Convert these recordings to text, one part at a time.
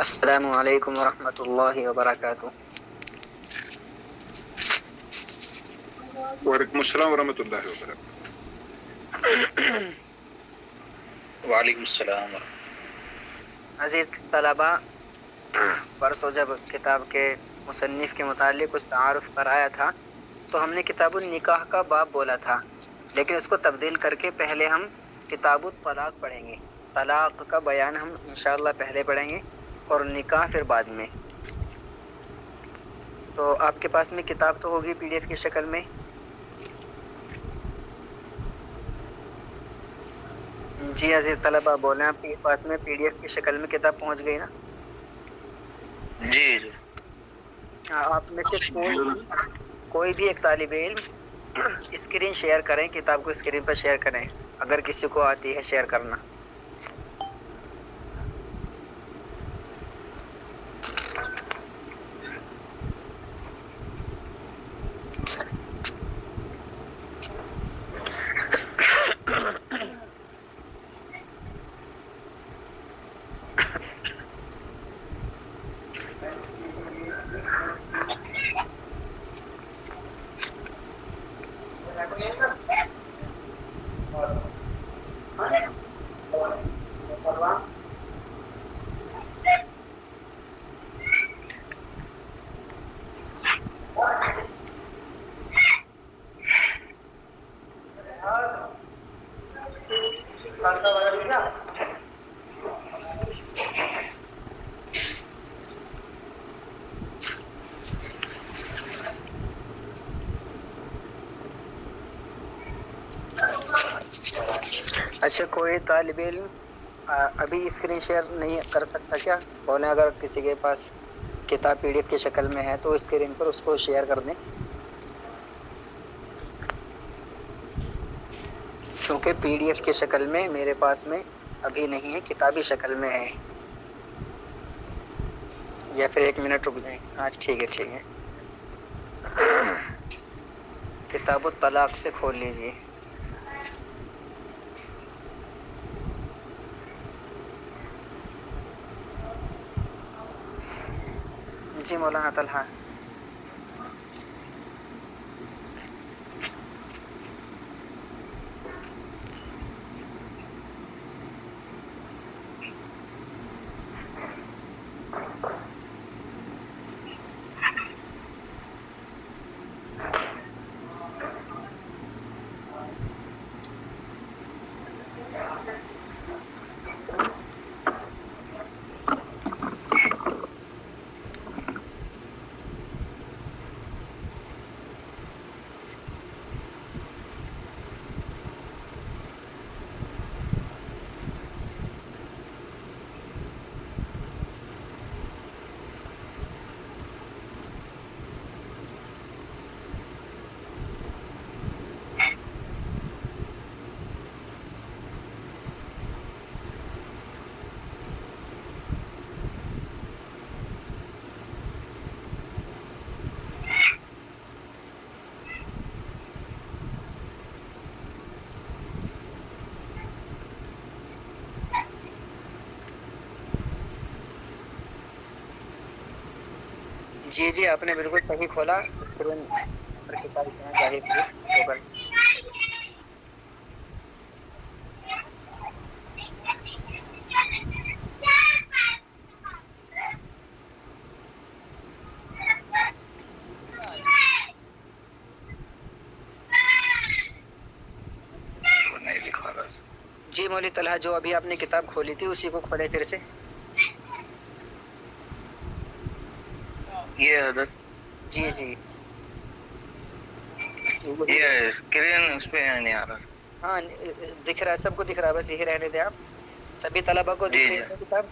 السلام علیکم ورحمۃ اللہ وبرکاتہ۔ وعلیکم السلام ورحمۃ اللہ وبرکاتہ۔ وعلیکم السلام۔ عزیز طلباء، پرسوں جب کتاب کے مصنف کے متعلق کچھ تعارف کرایا تھا تو ہم نے کتاب النکاح کا باب بولا تھا، لیکن اس کو تبدیل کر کے پہلے ہم کتاب الطلاق پڑھیں گے۔ طلاق کا بیان ہم انشاءاللہ پہلے پڑھیں گے اور نکاح پھر بعد میں۔ تو آپ کے پاس میں کتاب تو ہوگی پی ڈی ایف کی شکل میں؟ جی عزیز طلباء بولیں، آپ کے پاس میں پی ڈی ایف کی شکل میں کتاب پہنچ گئی نا؟ جی جی آپ میں سے کوئی بھی ایک طالب علم اسکرین شیئر کریں، کتاب کو اسکرین پر شیئر کریں اگر کسی کو آتی ہے شیئر کرنا۔ اچھا، کوئی طالب علم ابھی اسکرین شیئر نہیں کر سکتا کیا؟ بولیں اگر کسی کے پاس کتاب پی ڈی ایف کی شکل میں ہے تو اسکرین پر اس کو شیئر کر دیں، چونکہ پی ڈی ایف کی شکل میں میرے پاس میں ابھی نہیں ہے، کتابی شکل میں ہے۔ یا پھر ایک منٹ رک جائیں۔ آج ٹھیک ہے، ٹھیک ہے، کتاب الطلاق سے کھول لیجئے۔ جی مولانا طلحہ۔ جی جی، آپ نے بالکل صحیح کھولا، اسکرین پر کتاب کہاں ظاہر ہوگی؟ نہیں دکھا رہا۔ جی مولوی طلحہ، جو ابھی آپ نے کتاب کھولی تھی اسی کو کھولے پھر سے۔ یہ حضرت جی جی، یہ اسکرین اس پہ نہیں آ رہا۔ ہاں دکھ رہا ہے، سب کو دکھ رہا ہے، بس یہی رہنے دیں آپ۔ سبھی طلبا کو دکھ جی رہی جی ہے کتاب؟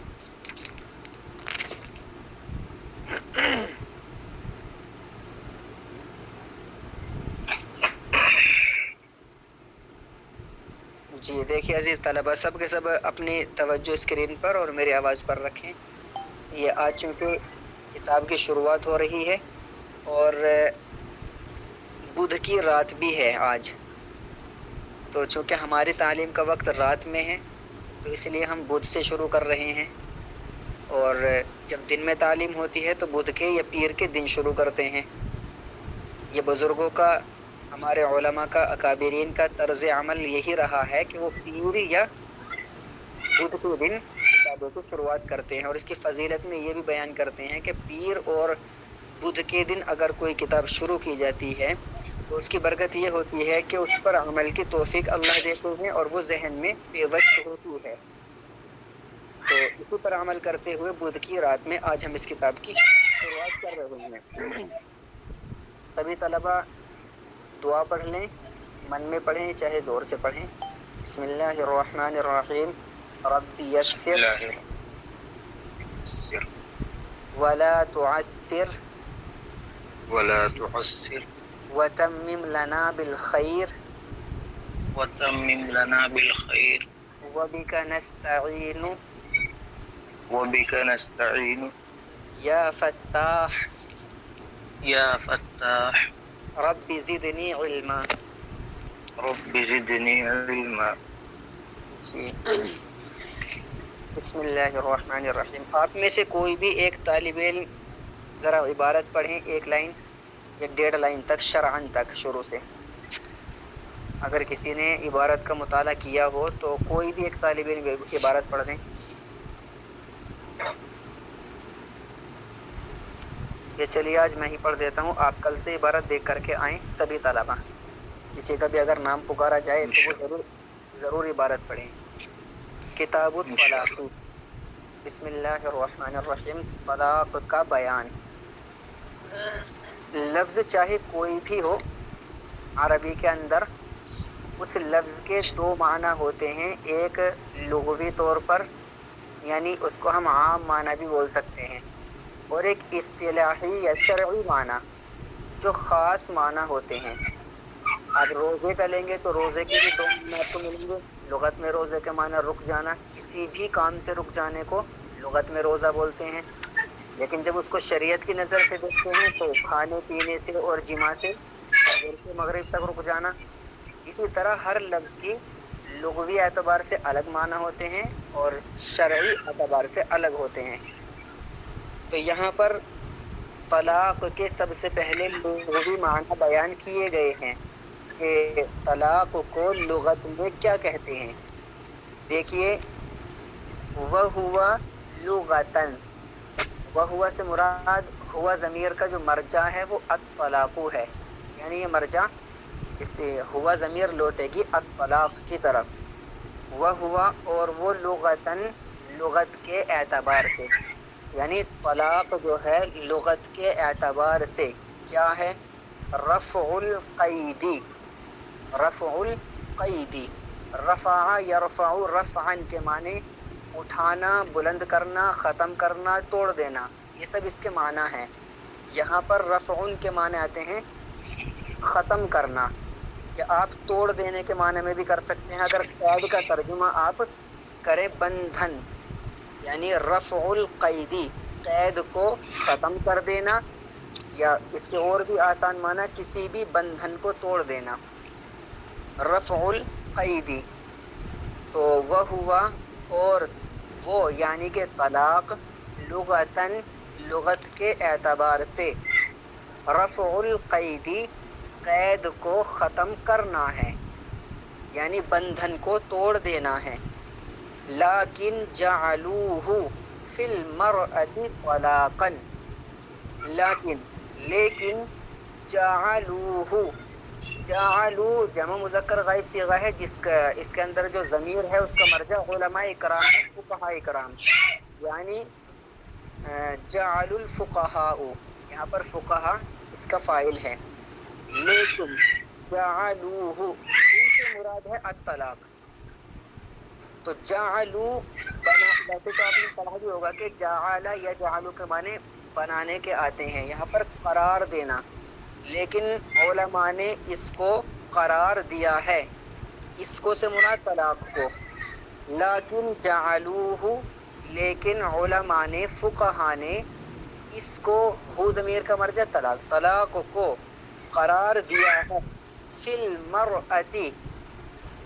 جی دیکھیے عزیز طلبا، سب کے سب اپنی توجہ اسکرین پر اور میری آواز پر رکھیں۔ یہ آج چونکہ کتاب کی شروعات ہو رہی ہے اور بدھ کی رات بھی ہے آج، تو چونکہ ہماری تعلیم کا وقت رات میں ہے تو اس لیے ہم بدھ سے شروع کر رہے ہیں۔ اور جب دن میں تعلیم ہوتی ہے تو بدھ کے یا پیر کے دن شروع کرتے ہیں۔ یہ بزرگوں کا، ہمارے علماء کا، اکابرین کا طرز عمل یہی رہا ہے کہ وہ پیر یا بدھ کے دن کتابوں کی شروعات کرتے ہیں، اور اس کی فضیلت میں یہ بھی بیان کرتے ہیں کہ پیر اور بدھ کے دن اگر کوئی کتاب شروع کی جاتی ہے تو اس کی برکت یہ ہوتی ہے کہ اس پر عمل کی توفیق اللہ دیتے ہیں اور وہ ذہن میں پیوست ہوتی ہے۔ تو اسی پر عمل کرتے ہوئے بدھ کی رات میں آج ہم اس کتاب کی شروعات کر رہے ہیں۔ سبھی طلبہ دعا پڑھ لیں، من میں پڑھیں چاہے زور سے پڑھیں۔ بسم اللہ الرحمن الرحیم، رب بسم یسر الله الرحمن ولا تعسر ولا تعسر وتمم لنا بالخير وتمم لنا بالخير وبك نستعين وبك نستعين يا فتاح يا فتاح رب زدني علما۔ رب زدني علما۔ جی، بسم اللہ الرحمن الرحیم۔ آپ میں سے کوئی بھی ایک طالب علم ذرا عبارت پڑھیں، ایک لائن یا 1.5 لائن تک، شرعن تک شروع سے۔ اگر کسی نے عبارت کا مطالعہ کیا ہو تو کوئی بھی ایک طالب علم عبارت پڑھ دیں۔ یہ چلیے آج میں ہی پڑھ دیتا ہوں، آپ کل سے عبارت دیکھ کر کے آئیں سبھی طلبہ۔ کسی کا بھی اگر نام پکارا جائے تو وہ ضرور عبارت پڑھیں۔ کتاب الطلاق، بسم اللہ الرحمن الرحیم۔ طلاق کا بیان۔ لفظ چاہے کوئی بھی ہو عربی کے اندر، اس لفظ کے 2 معنی ہوتے ہیں، ایک لغوی طور پر یعنی اس کو ہم عام معنی بھی بول سکتے ہیں، اور ایک اصطلاحی یا شرعی معنی جو خاص معنی ہوتے ہیں۔ اب روزے کا لیں گے تو روزے کے بھی 2 معنی آپ کو ملیں گے۔ لغت میں روزے کے معنی رک جانا، کسی بھی کام سے رک جانے کو لغت میں روزہ بولتے ہیں، لیکن جب اس کو شریعت کی نظر سے دیکھتے ہیں تو کھانے پینے سے اور جماع سے فجر سے مغرب تک رک جانا۔ اسی طرح ہر لفظ کی لغوی اعتبار سے الگ معنی ہوتے ہیں اور شرعی اعتبار سے الگ ہوتے ہیں۔ تو یہاں پر طلاق کے سب سے پہلے لغوی معنی بیان کیے گئے ہیں کہ طلاق کو لغت میں کیا کہتے ہیں۔ دیکھیے، وَهُوَ لُغَةً، وَهُوَ سے مراد ہوا ضمیر کا جو مرجع ہے وہ الطلاق ہے، یعنی یہ مرجع اس سے ہوا ضمیر لوٹے گی الطلاق کی طرف۔ وَهُوَ، اور وہ لغتاً، لغت کے اعتبار سے، یعنی طلاق جو ہے لغت کے اعتبار سے کیا ہے؟ رفع القید، رفع القید، رفع یرفع رفعا کے معنی اٹھانا، بلند کرنا، ختم کرنا، توڑ دینا، یہ سب اس کے معنی ہیں۔ یہاں پر رفع کے معنی آتے ہیں ختم کرنا، کہ آپ توڑ دینے کے معنی میں بھی کر سکتے ہیں۔ اگر قید کا ترجمہ آپ کریں بندھن، یعنی رفع القیدی، قید کو ختم کر دینا، یا اس کے اور بھی آسان معنی کسی بھی بندھن کو توڑ دینا، رفع القیدی۔ تو وہ ہوا، اور وہ یعنی کہ طلاق لغتاً، لغت کے اعتبار سے، رفع القیدی، قید کو ختم کرنا ہے، یعنی بندھن کو توڑ دینا ہے۔ لیکن جعلوہ فی المرأۃ طلاقا، لیکن جعلوہ، جعلو جمع مذکر غائب صیغہ ہے، جس کا اس کے اندر جو ضمیر ہے اس کا مرجع علماء کرام ہے، فقہاء کرام، یعنی جعل الفقہاء، یہاں پر فقہاء اس کا فاعل ہے۔ لیکن جعلوہ، ان سے مراد ہے الطلاق۔ تو جعلو بنا، ویسے تو آپ نے پڑھا بھی ہوگا کہ جعل یا جعلو کے معنی بنانے کے آتے ہیں، یہاں پر قرار دینا، لیکن علماء نے اس کو قرار دیا ہے، اس کو سے مراد طلاق کو۔ لیکن جعلوہ، لیکن علماء نے، فقہاء نے اس کو، ہو ضمیر کا مرجع طلاق، طلاق کو قرار دیا ہے فی المرأۃ،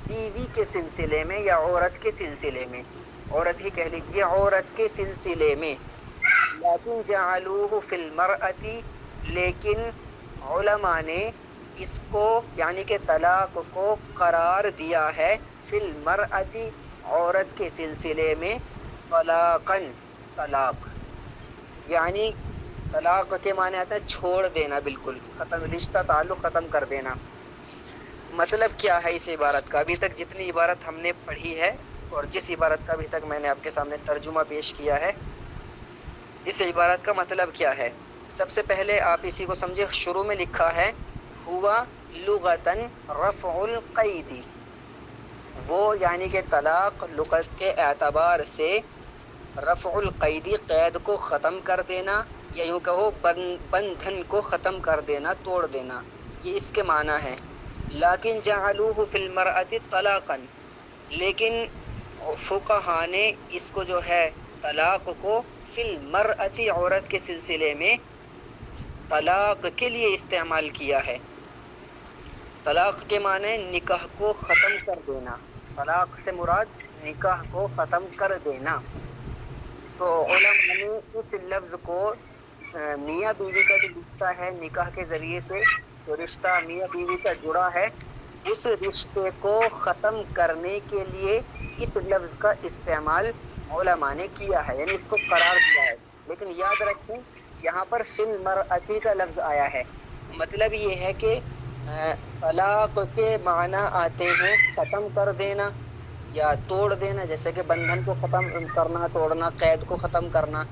بیوی کے سلسلے میں یا عورت کے سلسلے میں۔ عورت ہی کہہ لیجیے، عورت کے سلسلے میں، لیکن جعلوہ فی المرأتی، لیکن علماء نے اس کو یعنی کہ طلاق کو قرار دیا ہے فی المرأتی، عورت کے سلسلے میں، طلاقاً، طلاق، یعنی طلاق کے معنی آتا ہے چھوڑ دینا، بالکل ختم، رشتہ تعلق ختم کر دینا۔ مطلب کیا ہے اس عبارت کا؟ ابھی تک جتنی عبارت ہم نے پڑھی ہے اور جس عبارت کا ابھی تک میں نے آپ کے سامنے ترجمہ پیش کیا ہے، اس عبارت کا مطلب کیا ہے؟ سب سے پہلے آپ اسی کو سمجھے، شروع میں لکھا ہے ہوا لغتاً رفع القید، وہ یعنی کہ طلاق لغت کے اعتبار سے رفع القیدی، قید کو ختم کر دینا، یا یوں کہو بندھن کو ختم کر دینا، توڑ دینا، یہ اس کے معنی ہے۔ لیکن جعلوہ فی المرأۃ طلاقا، لیکن فقہا نے اس کو جو ہے طلاق کو فی المرأۃ، عورت کے سلسلے میں طلاق کے لیے استعمال کیا ہے۔ طلاق کے معنی نکاح کو ختم کر دینا، طلاق سے مراد نکاح کو ختم کر دینا۔ تو علماء نے اس لفظ کو میاں بیوی کا جو رشتہ ہے نکاح کے ذریعے سے، جو رشتہ میاں بیوی کا جڑا ہے، اس رشتے کو ختم کرنے کے لیے اس لفظ کا استعمال علماء نے کیا ہے، یعنی اس کو قرار دیا ہے۔ لیکن یاد رکھیں یہاں پر فی المرأتی کا لفظ آیا ہے، مطلب یہ ہے کہ طلاق کے معنی آتے ہیں ختم کر دینا یا توڑ دینا، جیسے کہ بندھن کو ختم کرنا، توڑنا، قید کو ختم کرنا۔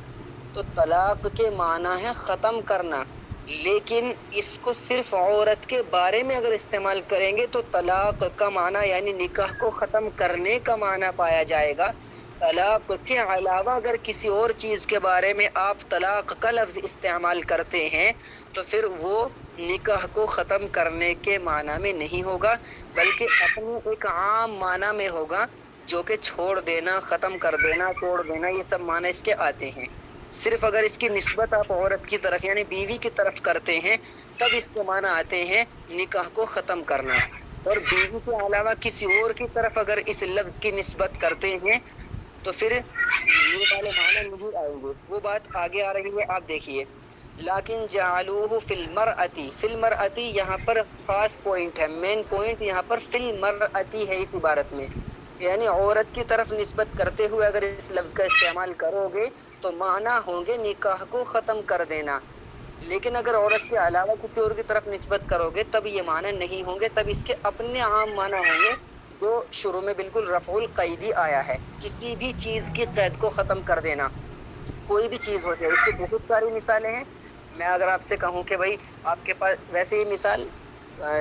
تو طلاق کے معنی ہے ختم کرنا، لیکن اس کو صرف عورت کے بارے میں اگر استعمال کریں گے تو طلاق کا معنی یعنی نکاح کو ختم کرنے کا معنی پایا جائے گا۔ طلاق کے علاوہ اگر کسی اور چیز کے بارے میں آپ طلاق کا لفظ استعمال کرتے ہیں تو پھر وہ نکاح کو ختم کرنے کے معنی میں نہیں ہوگا، بلکہ اپنے ایک عام معنی میں ہوگا، جو کہ چھوڑ دینا، ختم کر دینا، توڑ دینا، یہ سب معنی اس کے آتے ہیں۔ صرف اگر اس کی نسبت آپ عورت کی طرف یعنی بیوی کی طرف کرتے ہیں تب اس کے معنی آتے ہیں نکاح کو ختم کرنا، اور بیوی کے علاوہ کسی اور کی طرف اگر اس لفظ کی نسبت کرتے ہیں تو پھر یہ والے معنی نہیں آئیں گے، وہ بات آگے آ رہی ہے، آپ دیکھیے۔ لیکن جعلوہ فی المرأتی، فی المرأتی یہاں پر خاص پوائنٹ ہے، مین پوائنٹ یہاں پر فی المرأتی ہے اس عبارت میں، یعنی عورت کی طرف نسبت کرتے ہوئے اگر اس لفظ کا استعمال کرو گے تو معنی ہوں گے نکاح کو ختم کر دینا، لیکن اگر عورت کے علاوہ کسی اور کی طرف نسبت کرو گے تب یہ معنی نہیں ہوں گے، تب اس کے اپنے عام معنی ہوں گے جو شروع میں بالکل رفع القیدی آیا ہے، کسی بھی چیز کی قید کو ختم کر دینا، کوئی بھی چیز ہو جائے۔ اس کی بہت ساری مثالیں ہیں، میں اگر آپ سے کہوں کہ بھائی آپ کے پاس، ویسے یہ مثال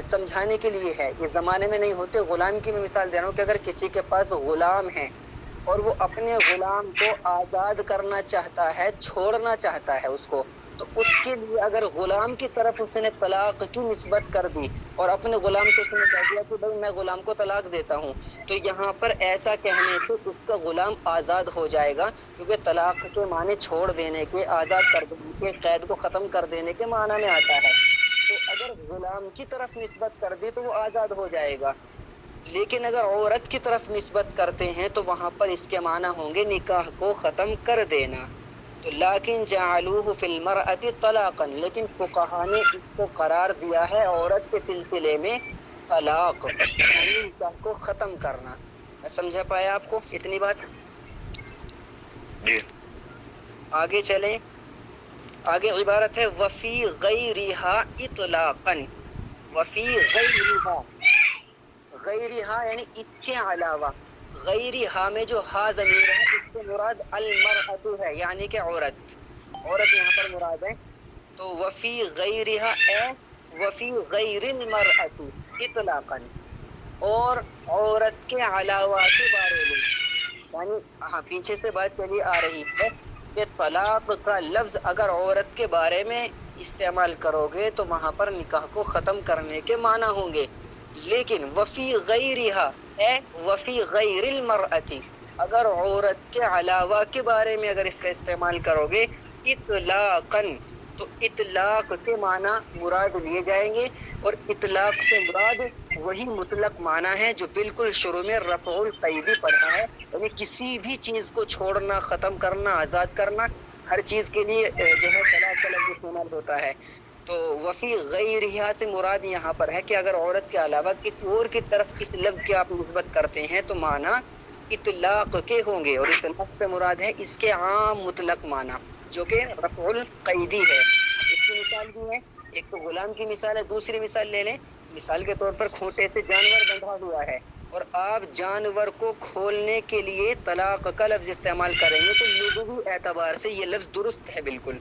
سمجھانے کے لیے ہے، یہ زمانے میں نہیں ہوتے، غلام کی میں مثال دے رہا ہوں کہ اگر کسی کے پاس غلام ہے اور وہ اپنے غلام کو آزاد کرنا چاہتا ہے، چھوڑنا چاہتا ہے اس کو، تو اس کے لیے اگر غلام کی طرف اس نے طلاق کی نسبت کر دی اور اپنے غلام سے اس نے کہہ دیا کہ بھائی میں غلام کو طلاق دیتا ہوں، تو یہاں پر ایسا کہنے سے اس کا غلام آزاد ہو جائے گا، کیونکہ طلاق کے معنی چھوڑ دینے کے، آزاد کر دینے کے، قید کو ختم کر دینے کے معنی میں آتا ہے۔ تو اگر غلام کی طرف نسبت کر دی تو وہ آزاد ہو جائے گا، لیکن اگر عورت کی طرف نسبت کرتے ہیں تو وہاں پر اس کے معنی ہوں گے نکاح کو ختم کر دینا۔ تو لیکن جعلوہ فی المرأۃ طلاقا، لیکن فقہا نے اس کو قرار دیا ہے عورت کے سلسلے میں طلاق، یعنی نکاح کو ختم کرنا۔ میں سمجھا پایا آپ کو اتنی بات؟ جی آگے چلیں، آگے عبارت ہے وفی غیرہا اطلاقا، وفی غیرہا، غیرہا یعنی اس کے علاوہ، غیرہا میں جو ہا ضمیر ہے اس سے مراد المرأۃ ہے، یعنی کہ عورت، عورت یہاں پر مراد ہے۔ تو وفی غیرہا اے وفی غیر المرأۃ اطلاقا، اور عورت کے علاوہ کے بارے میں، یعنی ہاں پیچھے سے بات چلی آ رہی ہے کہ طلاق کا لفظ اگر عورت کے بارے میں استعمال کرو گے تو وہاں پر نکاح کو ختم کرنے کے معنی ہوں گے، لیکن وفی غیرہا اے وفی غیر المرأۃ، اگر عورت کے علاوہ کے بارے میں اگر اس کا استعمال کرو گے اطلاقا، تو اطلاق کے معنی مراد لیے جائیں گے، اور اطلاق سے مراد وہی مطلق معنی ہے جو بالکل شروع میں رفع القیدی پڑھا ہے، یعنی کسی بھی چیز کو چھوڑنا، ختم کرنا، آزاد کرنا، ہر چیز کے لیے جو ہے طلاق کا لفظ استعمال ہوتا ہے۔ تو وفی غیرہا سے مراد یہاں پر ہے کہ اگر عورت کے علاوہ کسی اور کی طرف اس لفظ کی آپ نسبت کرتے ہیں تو معنی اطلاق کے ہوں گے، اور اطلاق سے مراد ہے اس کے عام مطلق معنی جو کہ رفع القیدی ہے۔ اس کی مثال بھی ہے، ایک تو غلام کی مثال ہے، دوسری مثال لے لیں، مثال کے طور پر کھوٹے سے جانور بندھا ہوا ہے اور آپ جانور کو کھولنے کے لیے طلاق کا لفظ استعمال کریں گے تو لغوی اعتبار سے یہ لفظ درست ہے بالکل۔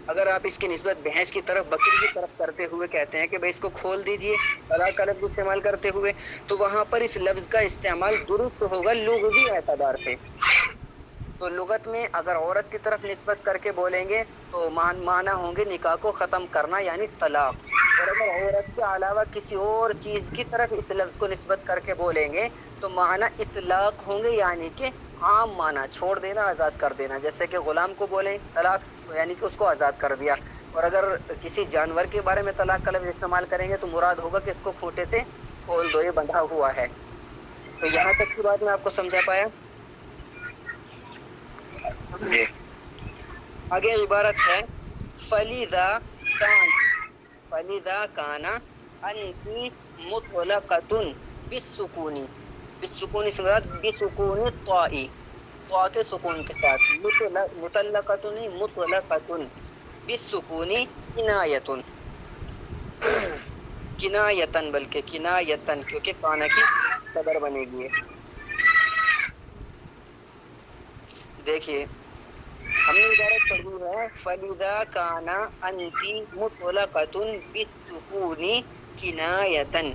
اگر آپ اس کی نسبت بھینس کی طرف، بکری کی طرف کرتے ہوئے کہتے ہیں کہ بھئی اس کو کھول دیجئے طلاق کا لفظ استعمال کرتے ہوئے، تو وہاں پر اس لفظ کا استعمال درست ہوگا لغوی اعتبار سے۔ تو لغت میں اگر عورت کی طرف نسبت کر کے بولیں گے تو معنی ہوں گے نکاح کو ختم کرنا یعنی طلاق، اور اگر عورت کے علاوہ کسی اور چیز کی طرف اس لفظ کو نسبت کر کے بولیں گے تو معنی اطلاق ہوں گے، یعنی کہ عام معنی چھوڑ دینا، آزاد کر دینا، جیسے کہ غلام کو بولیں طلاق یعنی کہ اس کو آزاد کر دیا، اور اگر کسی جانور کے بارے میں طلاق کا لفظ استعمال کریں گے تو مراد ہوگا کہ اس کو کھوٹے سے کھول دو، یہ بندھا ہوا ہے۔ تو یہاں تک کی بات میں آپ کو سمجھا پایا؟ جی آگے عبارت ہے فَلِذَا كَانَ، فَلِذَا كَانَ أَنْتِ مُطْلَقَةٌ بِالسُّكُونِ، بالسکون سے مراد بسکون الطاء، طاء کے سکون کے ساتھ، مطلقۃ نہیں مطلقۃ، بالسکون کنایۃ، کنایتن بلکہ کنایتن کیونکہ کانا کی صدر بنے گی۔ دیکھیے ہم نے عبارت پڑھی ہے فَلِذَا كَانَ أَنْتِ مُطْلَقَةٌ بِالسُّكُونِ كِنَایَةً،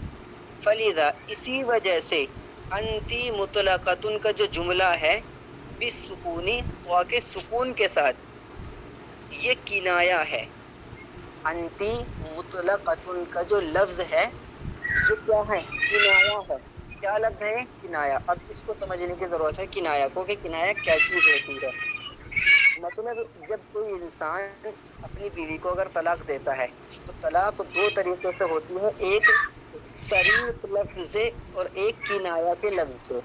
فَلِذَا اسی وجہ سے، انتی مطلقۃ کا جو جملہ ہے بالسکون، طاء کے سکون کے ساتھ، یہ کنایا ہے۔ انتی مطلقۃ کا جو لفظ ہے یہ کیا ہے؟ کنایا ہے۔ کیا لفظ ہے؟ کنایا۔ اب اس کو سمجھنے کی ضرورت ہے کنایا کو، کہ کنایا کیا چیز ہوتی ہے۔ مطلب جب کوئی انسان اپنی بیوی کو اگر طلاق دیتا ہے تو طلاق دو طریقے سے ہوتی ہے، ایک صریح لفظ سے اور ایک کنایا کے لفظ سے۔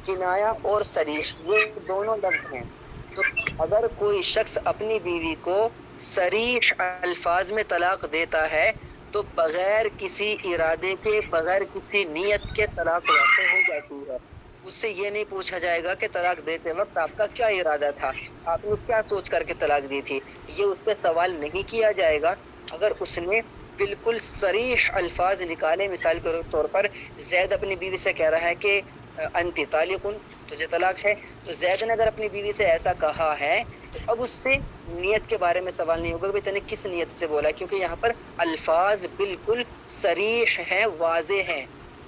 کنایا اور صریح یہ دونوں لفظ ہیں۔ تو اگر کوئی شخص اپنی بیوی کو صریح الفاظ میں طلاق دیتا ہے تو بغیر کسی ارادے کے، بغیر کسی نیت کے طلاق واقع ہو جاتی ہے۔ اس سے یہ نہیں پوچھا جائے گا کہ طلاق دیتے وقت آپ کا کیا ارادہ تھا، آپ نے کیا سوچ کر کے طلاق دی تھی، یہ اس سے سوال نہیں کیا جائے گا۔ اگر اس نے بالکل صریح الفاظ نکالے، مثال کے طور پر زید اپنی بیوی سے کہہ رہا ہے کہ انتی طالقن، تجھے طلاق ہے، تو زید نے اگر اپنی بیوی سے ایسا کہا ہے تو اب اس سے نیت کے بارے میں سوال نہیں ہوگا کہ تم نے کس نیت سے بولا، کیونکہ یہاں پر الفاظ بالکل صریح ہیں، واضح ہیں۔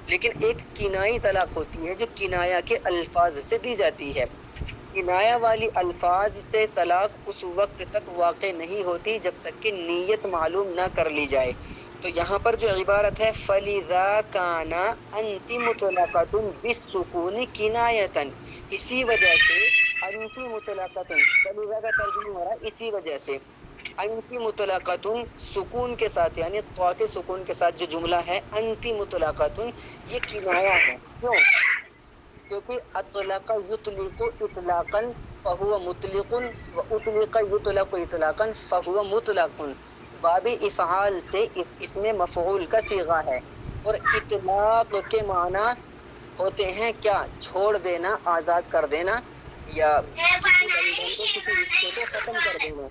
لیکن ایک کنائی طلاق ہوتی ہے جو کنایا کے الفاظ سے دی جاتی ہے۔ کنایا والی الفاظ سے طلاق اس وقت تک واقع نہیں ہوتی جب تک کہ نیت معلوم نہ کر لی جائے۔ تو یہاں پر جو عبارت ہے فَلِذَا كَانَ أَنْتِ مُطْلَقَةٌ بِالسُّكُونِ كِنَایَةً، اسی وجہ سے انتی مطلقۃ، فَلِذَا کا ترجمہ ہو رہا ہے اسی وجہ سے، انتی مطلقۃ سکون کے ساتھ یعنی طاء کے سکون کے ساتھ جو جملہ ہے انتی مطلقۃ، یہ کنایا ہے۔ کیوں؟ کیونکہ اطلق یطلق اطلاقا فهو مطلق واطلق یطلق اطلاقا فهو مطلق، باب افعال سے اس میں مفعول کا صیغہ ہے، اور اطلاق کے معنی ہوتے ہیں کیا؟ چھوڑ دینا، آزاد کر دینا، یا کسی بندھن کو، کسی رشتے کو ختم کر دینا۔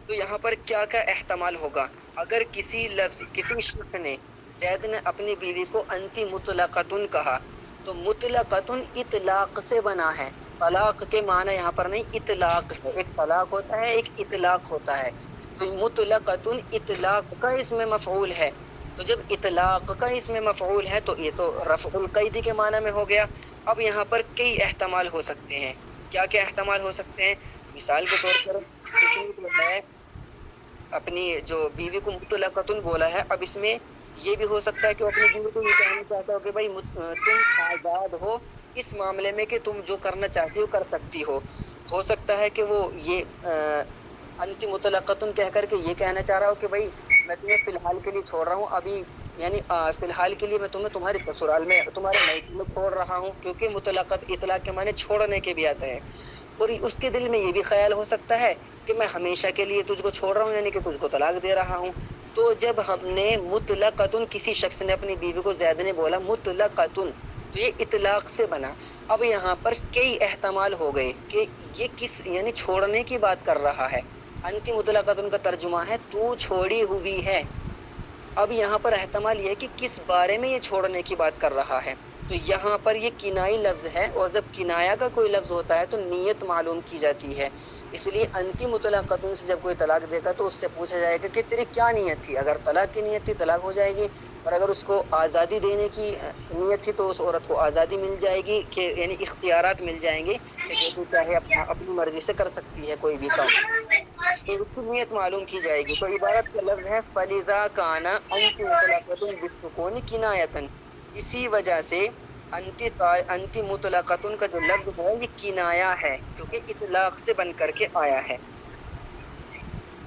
تو یہاں پر کیا کا احتمال ہوگا؟ اگر کسی لفظ، کسی شخص نے، زید نے اپنی بیوی کو انتی مطلقۃ کہا تو مطلقۃ اطلاق سے بنا ہے، طلاق کے معنی یہاں پر نہیں اطلاق ہے، ایک طلاق ہوتا ہے ایک اطلاق ہوتا ہے، تو مطلقۃ اطلاق کا اس میں مفعول ہے، تو جب اطلاق کا اس میں مفعول ہے تو یہ تو رفع القید کے معنی میں ہو گیا۔ اب یہاں پر کئی احتمال ہو سکتے ہیں۔ کیا کیا احتمال ہو سکتے ہیں؟ مثال کے طور پر کسی نے جو ہے اپنی جو بیوی کو مطلقۃ بولا ہے، اب اس میں یہ بھی ہو سکتا ہے کہ وہ اپنی بیوی کو یہ کہنا چاہتا ہو کہ بھائی تم آزاد ہو اس معاملے میں کہ تم جو کرنا چاہتی ہو کر سکتی ہو۔ ہو سکتا ہے کہ وہ یہ انتی مطلقۃ کہہ کر کے یہ کہنا چاہ رہا ہو کہ بھائی میں تمہیں فی الحال کے لیے چھوڑ رہا ہوں، ابھی یعنی فی الحال کے لیے میں تمہیں تمہارے سسرال میں تمہارے میکے میں چھوڑ رہا ہوں، کیونکہ مطلقت اطلاق کے معنی چھوڑنے کے بھی آتے ہیں، اور اس کے دل میں یہ بھی خیال ہو سکتا ہے کہ میں ہمیشہ کے لیے تجھ کو چھوڑ رہا ہوں، یعنی کہ تجھ کو طلاق دے رہا ہوں۔ تو جب ہم نے مطلقتن، کسی شخص نے اپنی بیوی کو، زید نے بولا مطلقتن، تو یہ اطلاق سے بنا۔ اب یہاں پر کئی احتمال ہو گئے کہ یہ کس یعنی چھوڑنے کی بات کر رہا ہے۔ انتی مطلقتن کا ترجمہ ہے تو چھوڑی ہوئی ہے۔ اب یہاں پر احتمال یہ ہے کہ کس بارے میں یہ چھوڑنے کی بات کر رہا ہے، تو یہاں پر یہ کنائی لفظ ہے، اور جب کنایا کا کوئی لفظ ہوتا ہے تو نیت معلوم کی جاتی ہے۔ اس لیے انتی مطلقتن سے جب کوئی طلاق دے گا تو اس سے پوچھا جائے گا کہ تیری کیا نیت تھی۔ اگر طلاق کی نیت تھی طلاق ہو جائے گی، اور اگر اس کو آزادی دینے کی نیت تھی تو اس عورت کو آزادی مل جائے گی، کہ یعنی اختیارات مل جائیں گے کہ جو تو چاہے اپنی مرضی سے کر سکتی ہے کوئی بھی کام، تو اس کی نیت معلوم کی جائے گی۔ تو عبارت کا لفظ ہے فَلِذَا كَانَ أَنْتِ مُطْلَقَةٌ بِالسُّكُونِ كِنَایَةً، اسی وجہ سے انتی مطلقتن کا جو لفظ ہے یہ کنایا ہے، کیونکہ اطلاق سے بن کر کے آیا ہے۔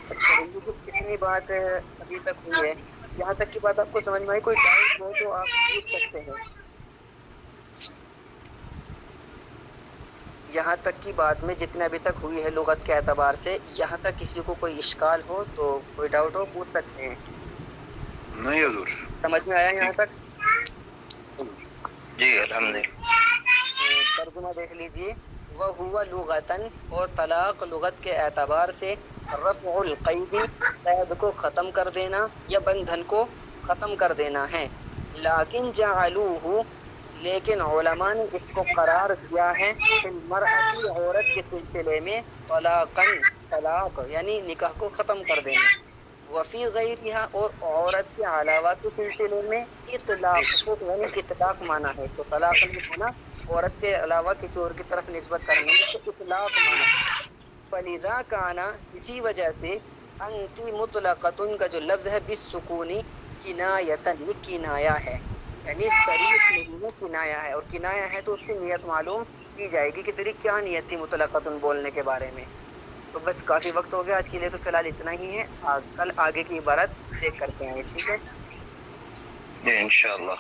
اچھا، یہ جو کتنی بات ابھی تک ہوئی ہے، یہاں تک کی بات آپ کو سمجھ میں آئی؟ کوئی ڈاؤٹ ہو تو آپ پوچھ سکتے ہیں۔ یہاں تک کی بات میں جتنے ابھی تک ہوئی ہے لغت کے اعتبار سے، یہاں تک کسی کو کوئی اشکال ہو تو کوئی ڈاؤٹ ہو پوچھ سکتے ہیں۔ نہیں حضور، سمجھ میں آیا یہاں ٹھیک تک؟ جی الحمدللہ۔ ترجمہ دیکھ لیجئے، وَهُوَ لُغَةً، اور طلاق لغت کے اعتبار سے رفع القید، قید کو ختم کر دینا یا بندھن کو ختم کر دینا ہے۔ لیکن جعلوہ، لیکن علماء نے اس کو قرار دیا ہے فی المرأة، عورت کے سلسلے میں، طلاقاً، طلاق یعنی نکاح کو ختم کر دینا، وفی غیرہا، اور عورت کے علاوہ کے سلسلے میں اطلاق کو، یعنی اطلاق مانا ہے اس کو، طلاق نہیں مانا، عورت کے علاوہ کسی اور کی طرف نسبت کرنے میں اس کو اطلاق مانا ہے۔ فَلِذَا كَانَ، اسی وجہ سے، انتی مطلقتن کا جو لفظ ہے بالسکون کنایتن، یہ کنایا ہے، یعنی صریح نہیں ہے، کنایا ہے، اور کنایا ہے تو اس کی نیت معلوم کی جائے گی کہ تیری کیا نیت تھی مطلقتن بولنے کے بارے میں۔ تو بس کافی وقت ہو گیا آج کے لیے، تو فی الحال اتنا ہی ہے، کل آگے کی عبارت دیکھ کرتے ہیں، ٹھیک ہے؟ جی انشاءاللہ۔